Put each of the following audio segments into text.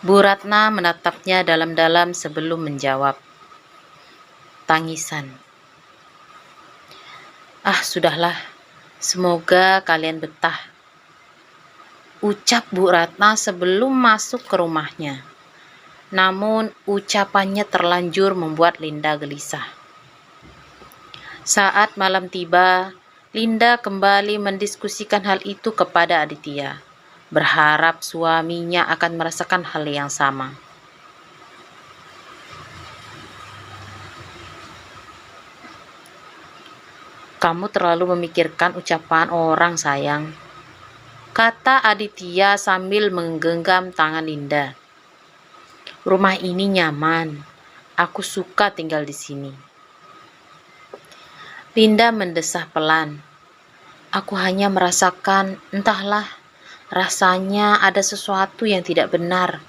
Bu Ratna menatapnya dalam-dalam sebelum menjawab. Tangisan. Ah, sudahlah. Semoga kalian betah. Ucap Bu Ratna sebelum masuk ke rumahnya. Namun ucapannya terlanjur membuat Linda gelisah. Saat malam tiba, Linda kembali mendiskusikan hal itu kepada Aditya, berharap suaminya akan merasakan hal yang sama. Kamu terlalu memikirkan ucapan orang, sayang, kata Aditya sambil menggenggam tangan Linda. Rumah ini nyaman. Aku suka tinggal di sini. Linda mendesah pelan. Aku hanya merasakan, entahlah, rasanya ada sesuatu yang tidak benar.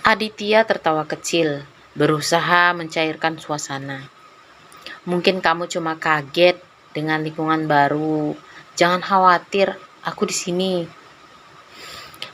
Aditya tertawa kecil, berusaha mencairkan suasana. Mungkin kamu cuma kaget dengan lingkungan baru. Jangan khawatir, aku di sini.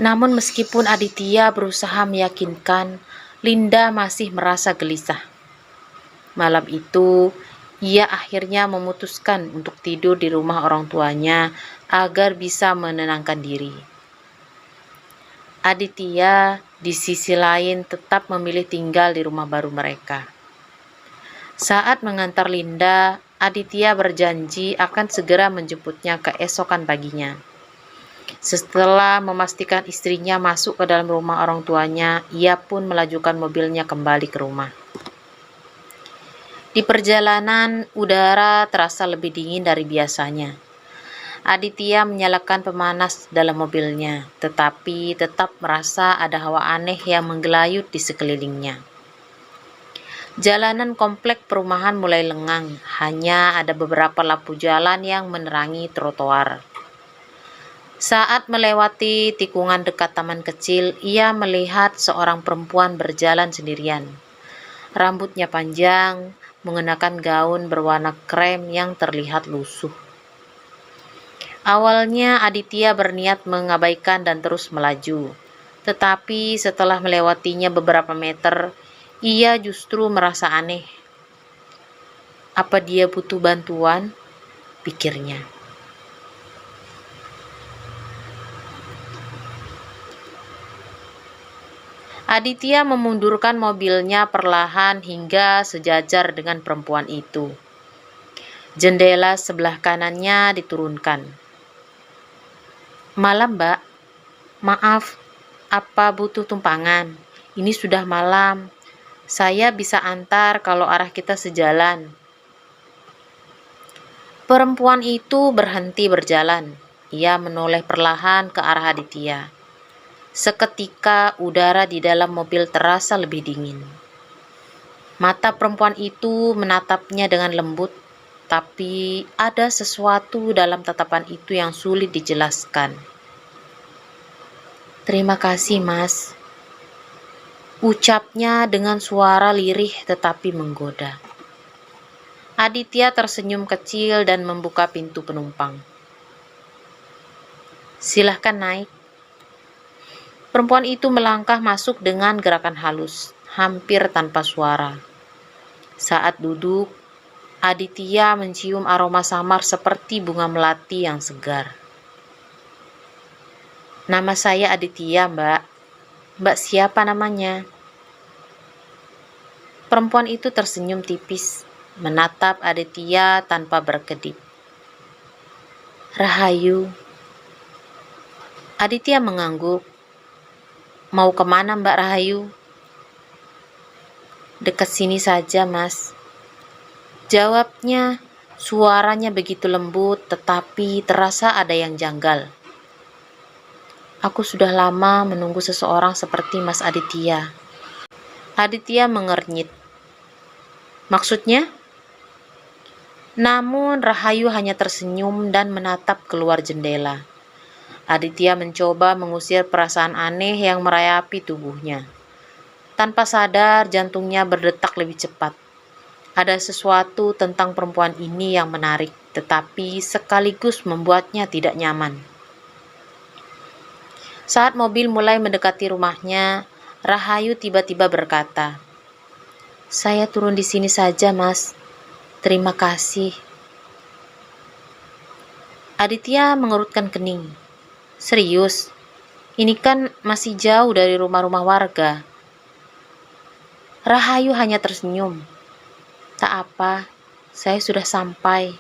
Namun meskipun Aditya berusaha meyakinkan, Linda masih merasa gelisah. Malam itu, ia akhirnya memutuskan untuk tidur di rumah orang tuanya agar bisa menenangkan diri. Aditya di sisi lain tetap memilih tinggal di rumah baru mereka. Saat mengantar Linda, Aditya berjanji akan segera menjemputnya keesokan paginya. Setelah memastikan istrinya masuk ke dalam rumah orang tuanya, ia pun melajukan mobilnya kembali ke rumah. Di perjalanan, udara terasa lebih dingin dari biasanya. Aditya menyalakan pemanas dalam mobilnya, tetapi tetap merasa ada hawa aneh yang menggelayut di sekelilingnya. Jalanan komplek perumahan mulai lengang, hanya ada beberapa lampu jalan yang menerangi trotoar. Saat melewati tikungan dekat taman kecil, ia melihat seorang perempuan berjalan sendirian. Rambutnya panjang, mengenakan gaun berwarna krem yang terlihat lusuh. Awalnya Aditya berniat mengabaikan dan terus melaju. Tetapi setelah melewatinya beberapa meter, ia justru merasa aneh. Apa dia butuh bantuan? Pikirnya. Aditya memundurkan mobilnya perlahan hingga sejajar dengan perempuan itu. Jendela sebelah kanannya diturunkan. Malam, Mbak. Maaf, apa butuh tumpangan? Ini sudah malam. Saya bisa antar kalau arah kita sejalan. Perempuan itu berhenti berjalan. Ia menoleh perlahan ke arah Aditya. Seketika udara di dalam mobil terasa lebih dingin. Mata perempuan itu menatapnya dengan lembut, tapi ada sesuatu dalam tatapan itu yang sulit dijelaskan. Terima kasih, Mas. Ucapnya dengan suara lirih tetapi menggoda. Aditya tersenyum kecil dan membuka pintu penumpang. Silahkan naik. Perempuan itu melangkah masuk dengan gerakan halus, hampir tanpa suara. Saat duduk, Aditya mencium aroma samar seperti bunga melati yang segar. Nama saya Aditya, Mbak. Mbak siapa namanya? Perempuan itu tersenyum tipis, menatap Aditya tanpa berkedip. Rahayu. Aditya mengangguk. Mau kemana, Mbak Rahayu? Dekat sini saja, Mas. Jawabnya, suaranya begitu lembut tetapi terasa ada yang janggal. Aku sudah lama menunggu seseorang seperti Mas Aditya. Aditya mengernyit. Maksudnya? Namun Rahayu hanya tersenyum dan menatap keluar jendela. Aditya mencoba mengusir perasaan aneh yang merayapi tubuhnya. Tanpa sadar, jantungnya berdetak lebih cepat. Ada sesuatu tentang perempuan ini yang menarik, tetapi sekaligus membuatnya tidak nyaman. Saat mobil mulai mendekati rumahnya, Rahayu tiba-tiba berkata, "Saya turun di sini saja, Mas. Terima kasih." Aditya mengerutkan kening. "Serius? Ini kan masih jauh dari rumah-rumah warga." Rahayu hanya tersenyum. "Tak apa, saya sudah sampai."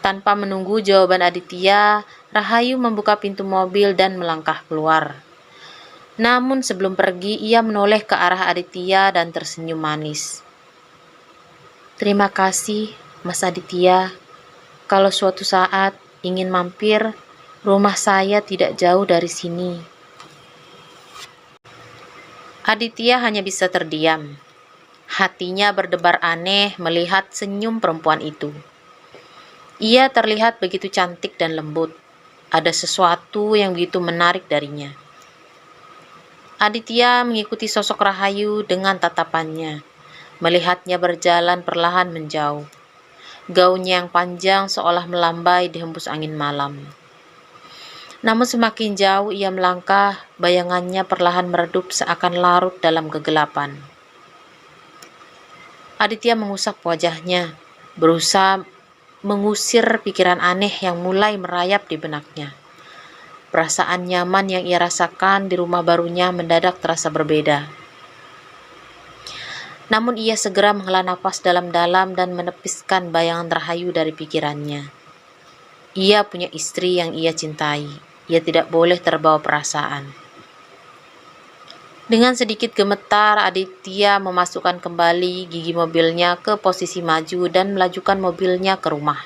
Tanpa menunggu jawaban Aditya, Rahayu membuka pintu mobil dan melangkah keluar. Namun sebelum pergi, ia menoleh ke arah Aditya dan tersenyum manis. "Terima kasih, Mas Aditya. Kalau suatu saat ingin mampir, rumah saya tidak jauh dari sini." Aditya hanya bisa terdiam. Hatinya berdebar aneh melihat senyum perempuan itu. Ia terlihat begitu cantik dan lembut. Ada sesuatu yang begitu menarik darinya. Aditya mengikuti sosok Rahayu dengan tatapannya, melihatnya berjalan perlahan menjauh. Gaunnya yang panjang seolah melambai dihembus angin malam. Namun semakin jauh ia melangkah, bayangannya perlahan meredup seakan larut dalam kegelapan. Aditya mengusap wajahnya, berusaha mengusir pikiran aneh yang mulai merayap di benaknya. Perasaan nyaman yang ia rasakan di rumah barunya mendadak terasa berbeda. Namun ia segera menghela nafas dalam-dalam dan menepiskan bayangan Rahayu dari pikirannya. Ia punya istri yang ia cintai. Ia tidak boleh terbawa perasaan. Dengan sedikit gemetar, Aditya memasukkan kembali gigi mobilnya ke posisi maju dan melajukan mobilnya ke rumah.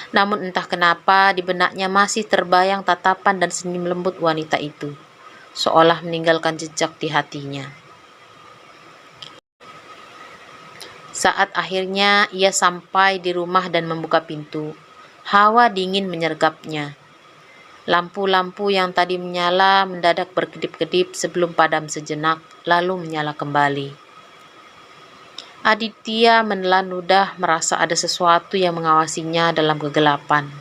Namun entah kenapa di benaknya masih terbayang tatapan dan senyum lembut wanita itu, seolah meninggalkan jejak di hatinya. Saat akhirnya ia sampai di rumah dan membuka pintu, hawa dingin menyergapnya. Lampu-lampu yang tadi menyala mendadak berkedip-kedip sebelum padam sejenak, lalu menyala kembali. Aditya menelan ludah merasa ada sesuatu yang mengawasinya dalam kegelapan.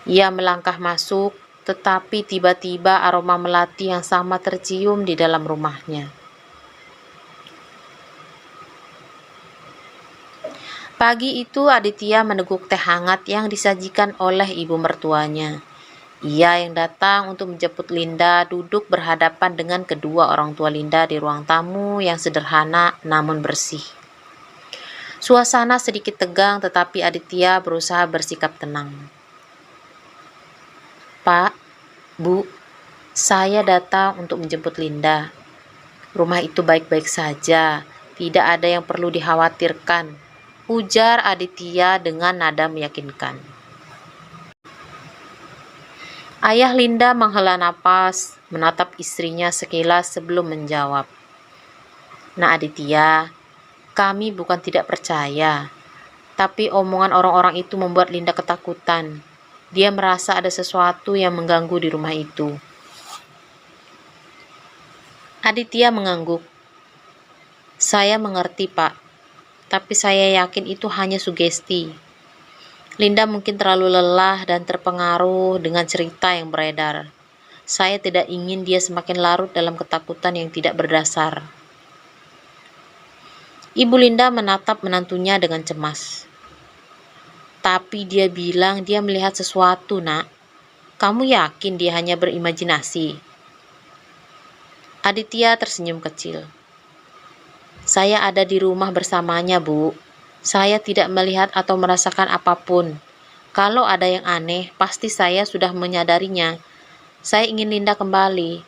Ia melangkah masuk, tetapi tiba-tiba aroma melati yang sama tercium di dalam rumahnya. Pagi itu Aditya meneguk teh hangat yang disajikan oleh ibu mertuanya. Ia yang datang untuk menjemput Linda duduk berhadapan dengan kedua orang tua Linda di ruang tamu yang sederhana namun bersih. Suasana sedikit tegang tetapi Aditya berusaha bersikap tenang. "Pak, Bu, saya datang untuk menjemput Linda. Rumah itu baik-baik saja, tidak ada yang perlu dikhawatirkan," ujar Aditya dengan nada meyakinkan. Ayah Linda menghela napas, menatap istrinya sekilas sebelum menjawab. "Nah Aditya, kami bukan tidak percaya, tapi omongan orang-orang itu membuat Linda ketakutan. Dia merasa ada sesuatu yang mengganggu di rumah itu." Aditya mengangguk. "Saya mengerti, Pak, tapi saya yakin itu hanya sugesti. Linda mungkin terlalu lelah dan terpengaruh dengan cerita yang beredar. Saya tidak ingin dia semakin larut dalam ketakutan yang tidak berdasar." Ibu Linda menatap menantunya dengan cemas. "Tapi dia bilang dia melihat sesuatu, Nak. Kamu yakin dia hanya berimajinasi?" Aditya tersenyum kecil. "Saya ada di rumah bersamanya, Bu. Saya tidak melihat atau merasakan apapun. Kalau ada yang aneh, pasti saya sudah menyadarinya. Saya ingin Linda kembali.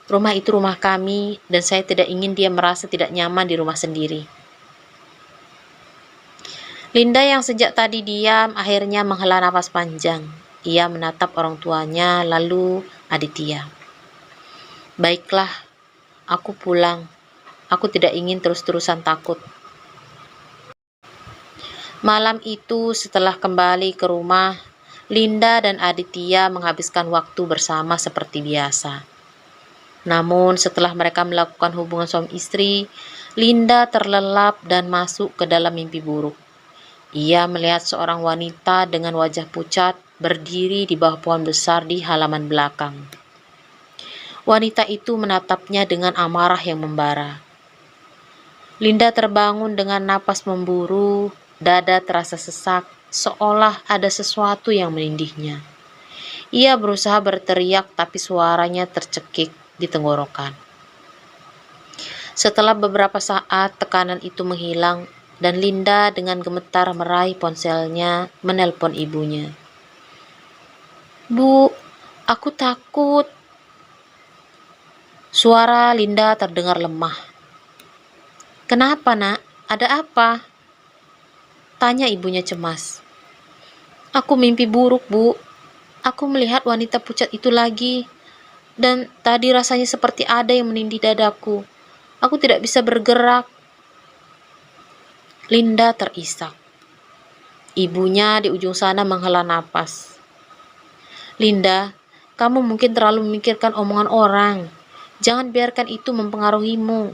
Rumah itu rumah kami, dan saya tidak ingin dia merasa tidak nyaman di rumah sendiri." Linda yang sejak tadi diam, akhirnya menghela napas panjang. Ia menatap orang tuanya, lalu Aditya. "Baiklah, aku pulang. Aku tidak ingin terus-terusan takut." Malam itu setelah kembali ke rumah, Linda dan Aditya menghabiskan waktu bersama seperti biasa. Namun setelah mereka melakukan hubungan suami istri, Linda terlelap dan masuk ke dalam mimpi buruk. Ia melihat seorang wanita dengan wajah pucat, berdiri di bawah pohon besar di halaman belakang. Wanita itu menatapnya dengan amarah yang membara. Linda terbangun dengan napas memburu, dada terasa sesak, seolah ada sesuatu yang menindihnya. Ia berusaha berteriak tapi suaranya tercekik di tenggorokan. Setelah beberapa saat, tekanan itu menghilang dan Linda dengan gemetar meraih ponselnya menelpon ibunya. "Bu, aku takut." Suara Linda terdengar lemah. "Kenapa, Nak? Ada apa?" tanya ibunya cemas. "Aku mimpi buruk, Bu. Aku melihat wanita pucat itu lagi. Dan tadi rasanya seperti ada yang menindih dadaku. Aku tidak bisa bergerak." Linda terisak. Ibunya di ujung sana menghela napas. "Linda, kamu mungkin terlalu memikirkan omongan orang. Jangan biarkan itu mempengaruhimu.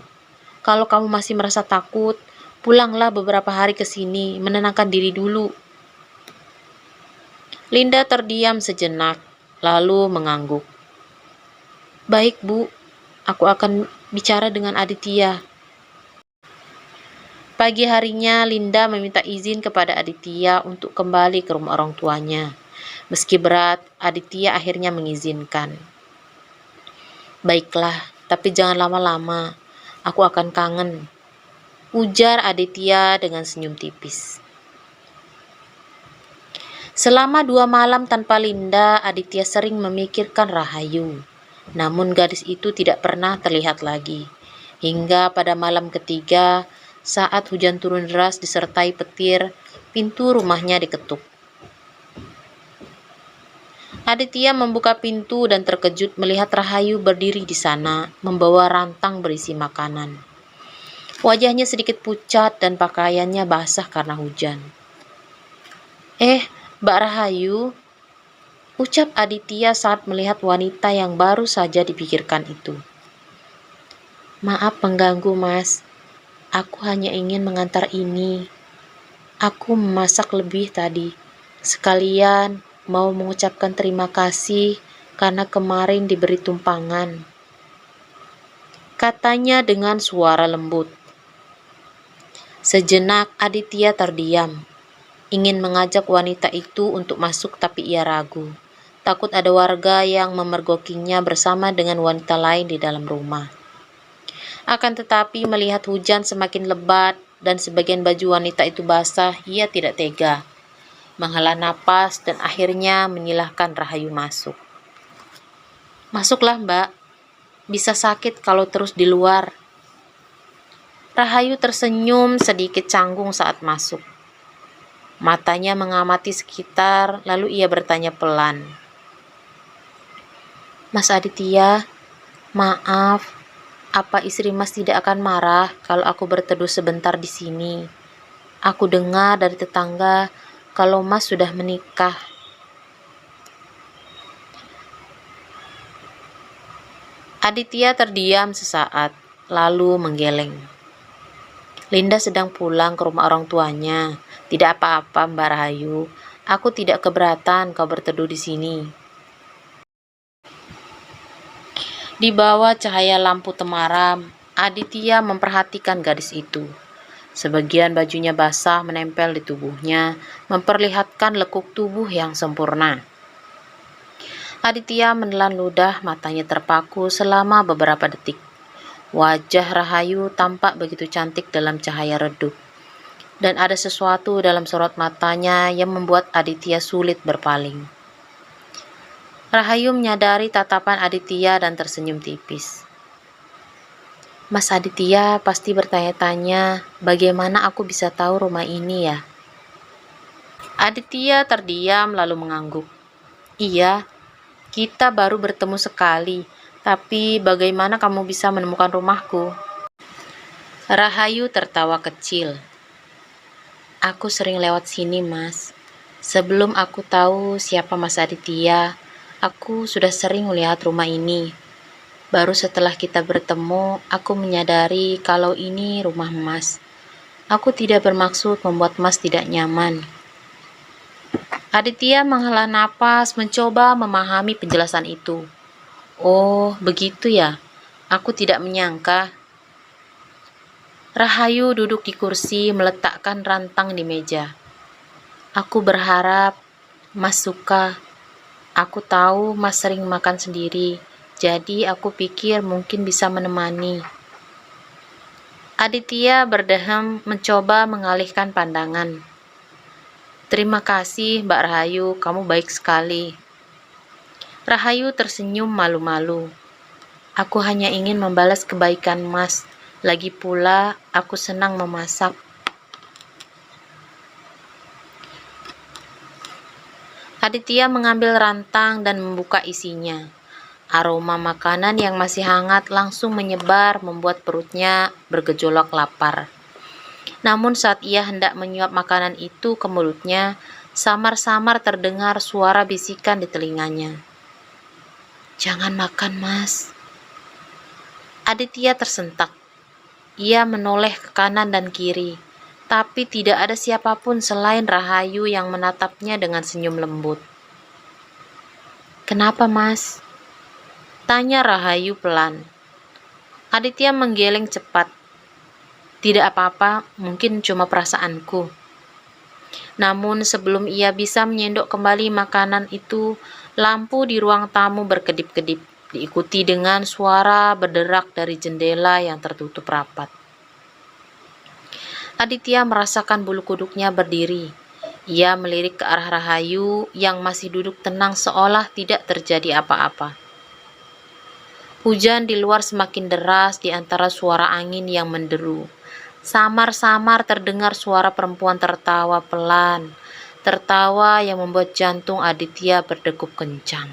Kalau kamu masih merasa takut, pulanglah beberapa hari ke sini, menenangkan diri dulu." Linda terdiam sejenak, lalu mengangguk. "Baik, Bu. Aku akan bicara dengan Aditya." Pagi harinya, Linda meminta izin kepada Aditya untuk kembali ke rumah orang tuanya. Meski berat, Aditya akhirnya mengizinkan. "Baiklah, tapi jangan lama-lama. Aku akan kangen," ujar Aditya dengan senyum tipis. Selama 2 malam tanpa Linda, Aditya sering memikirkan Rahayu. Namun gadis itu tidak pernah terlihat lagi. Hingga pada malam ketiga, saat hujan turun deras disertai petir, pintu rumahnya diketuk. Aditya membuka pintu dan terkejut melihat Rahayu berdiri di sana, membawa rantang berisi makanan. Wajahnya sedikit pucat dan pakaiannya basah karena hujan. Mbak Rahayu," ucap Aditya saat melihat wanita yang baru saja dipikirkan itu. "Maaf mengganggu, Mas. Aku hanya ingin mengantar ini. Aku memasak lebih tadi. Sekalian mau mengucapkan terima kasih karena kemarin diberi tumpangan," katanya dengan suara lembut. Sejenak Aditya terdiam, ingin mengajak wanita itu untuk masuk tapi ia ragu. Takut ada warga yang memergokinya bersama dengan wanita lain di dalam rumah. Akan tetapi melihat hujan semakin lebat dan sebagian baju wanita itu basah, ia tidak tega. Menghela napas dan akhirnya menyilahkan Rahayu masuk. "Masuklah, Mbak. Bisa sakit kalau terus di luar." Rahayu tersenyum sedikit canggung saat masuk. Matanya mengamati sekitar, lalu ia bertanya pelan. "Mas Aditya, maaf. Apa istri Mas tidak akan marah kalau aku berteduh sebentar di sini? Aku dengar dari tetangga kalau Mas sudah menikah." Aditya terdiam sesaat, lalu menggeleng. "Linda sedang pulang ke rumah orang tuanya. Tidak apa-apa, Mbak Rahayu. Aku tidak keberatan kau berteduh di sini." Di bawah cahaya lampu temaram, Aditya memperhatikan gadis itu. Sebagian bajunya basah menempel di tubuhnya, memperlihatkan lekuk tubuh yang sempurna. Aditya menelan ludah, matanya terpaku selama beberapa detik. Wajah Rahayu tampak begitu cantik dalam cahaya redup. Dan ada sesuatu dalam sorot matanya yang membuat Aditya sulit berpaling. Rahayu menyadari tatapan Aditya dan tersenyum tipis. "Mas Aditya pasti bertanya-tanya, bagaimana aku bisa tahu rumah ini ya?" Aditya terdiam lalu mengangguk. "Iya, kita baru bertemu sekali, tapi bagaimana kamu bisa menemukan rumahku?" Rahayu tertawa kecil. "Aku sering lewat sini, Mas. Sebelum aku tahu siapa Mas Aditya, aku sudah sering melihat rumah ini. Baru setelah kita bertemu, aku menyadari kalau ini rumah Mas. Aku tidak bermaksud membuat Mas tidak nyaman." Aditya menghela napas, mencoba memahami penjelasan itu. Oh, begitu ya. Aku tidak menyangka. Rahayu duduk di kursi, meletakkan rantang di meja. Aku berharap Mas suka. Aku tahu Mas sering makan sendiri, jadi aku pikir mungkin bisa menemani. Aditya berdehem mencoba mengalihkan pandangan. Terima kasih Mbak Rahayu, kamu baik sekali. Rahayu tersenyum malu-malu. Aku hanya ingin membalas kebaikan Mas. Lagi pula, aku senang memasak. Aditya mengambil rantang dan membuka isinya. Aroma makanan yang masih hangat langsung menyebar membuat perutnya bergejolak lapar. Namun saat ia hendak menyuap makanan itu ke mulutnya, samar-samar terdengar suara bisikan di telinganya. Jangan makan, Mas. Aditya tersentak. Ia menoleh ke kanan dan kiri, tapi tidak ada siapapun selain Rahayu yang menatapnya dengan senyum lembut. Kenapa, Mas? Tanya Rahayu pelan. Aditya menggeleng cepat. Tidak apa-apa, mungkin cuma perasaanku. Namun sebelum ia bisa menyendok kembali makanan itu, lampu di ruang tamu berkedip-kedip, diikuti dengan suara berderak dari jendela yang tertutup rapat. Aditya merasakan bulu kuduknya berdiri. Ia melirik ke arah Rahayu yang masih duduk tenang seolah tidak terjadi apa-apa. Hujan di luar semakin deras di antara suara angin yang menderu. Samar-samar terdengar suara perempuan tertawa pelan. Tertawa yang membuat jantung Aditya berdegup kencang.